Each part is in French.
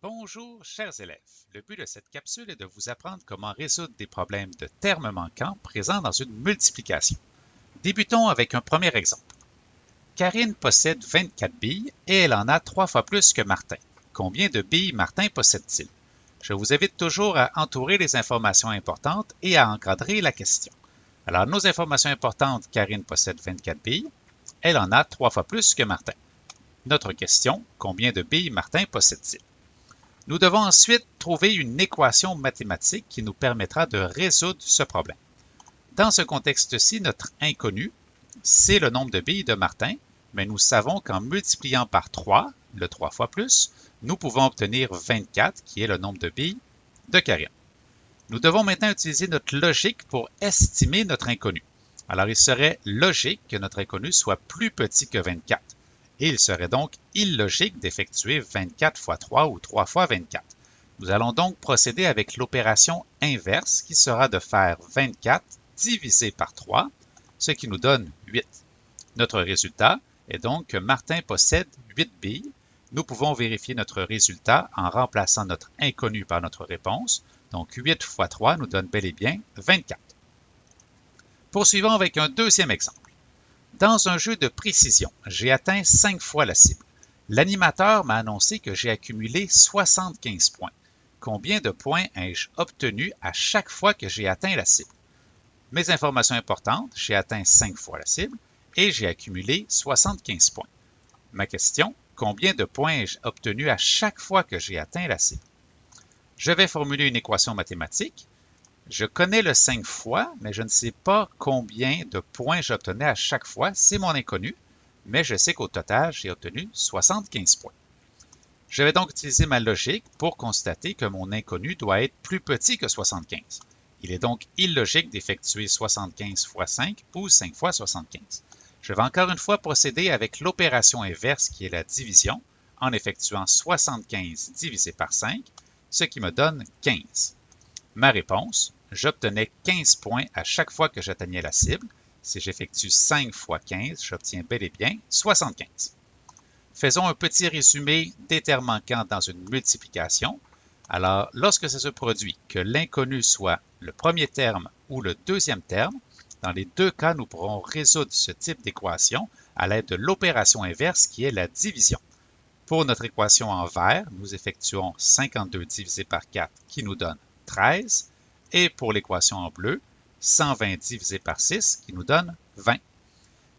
Bonjour, chers élèves. Le but de cette capsule est de vous apprendre comment résoudre des problèmes de termes manquants présents dans une multiplication. Débutons avec un premier exemple. Karine possède 24 billes et elle en a 3 fois plus que Martin. Combien de billes Martin possède-t-il? Je vous invite toujours à entourer les informations importantes et à encadrer la question. Alors, nos informations importantes, Karine possède 24 billes. Elle en a 3 fois plus que Martin. Notre question, combien de billes Martin possède-t-il? Nous devons ensuite trouver une équation mathématique qui nous permettra de résoudre ce problème. Dans ce contexte-ci, notre inconnu, c'est le nombre de billes de Martin, mais nous savons qu'en multipliant par 3, le 3 fois plus, nous pouvons obtenir 24, qui est le nombre de billes de Karine. Nous devons maintenant utiliser notre logique pour estimer notre inconnu. Alors, il serait logique que notre inconnu soit plus petit que 24. Et il serait donc illogique d'effectuer 24 fois 3 ou 3 fois 24. Nous allons donc procéder avec l'opération inverse qui sera de faire 24 divisé par 3, ce qui nous donne 8. Notre résultat est donc que Martin possède 8 billes. Nous pouvons vérifier notre résultat en remplaçant notre inconnu par notre réponse. Donc 8 fois 3 nous donne bel et bien 24. Poursuivons avec un deuxième exemple. Dans un jeu de précision, j'ai atteint 5 fois la cible. L'animateur m'a annoncé que j'ai accumulé 75 points. Combien de points ai-je obtenu à chaque fois que j'ai atteint la cible? Mes informations importantes, j'ai atteint 5 fois la cible et j'ai accumulé 75 points. Ma question, combien de points ai-je obtenu à chaque fois que j'ai atteint la cible? Je vais formuler une équation mathématique. Je connais le 5 fois, mais je ne sais pas combien de points j'obtenais à chaque fois. C'est mon inconnu, mais je sais qu'au total, j'ai obtenu 75 points. Je vais donc utiliser ma logique pour constater que mon inconnu doit être plus petit que 75. Il est donc illogique d'effectuer 75 fois 5 ou 5 fois 75. Je vais encore une fois procéder avec l'opération inverse qui est la division en effectuant 75 divisé par 5, ce qui me donne 15. Ma réponse, j'obtenais 15 points à chaque fois que j'atteignais la cible. Si j'effectue 5 fois 15, j'obtiens bel et bien 75. Faisons un petit résumé des termes manquants dans une multiplication. Alors, lorsque ça se produit, que l'inconnu soit le premier terme ou le deuxième terme, dans les deux cas, nous pourrons résoudre ce type d'équation à l'aide de l'opération inverse qui est la division. Pour notre équation en vert, nous effectuons 52 divisé par 4 qui nous donne 13. Et pour l'équation en bleu, 120 divisé par 6 qui nous donne 20.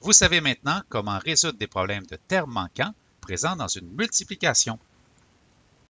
Vous savez maintenant comment résoudre des problèmes de termes manquants présents dans une multiplication.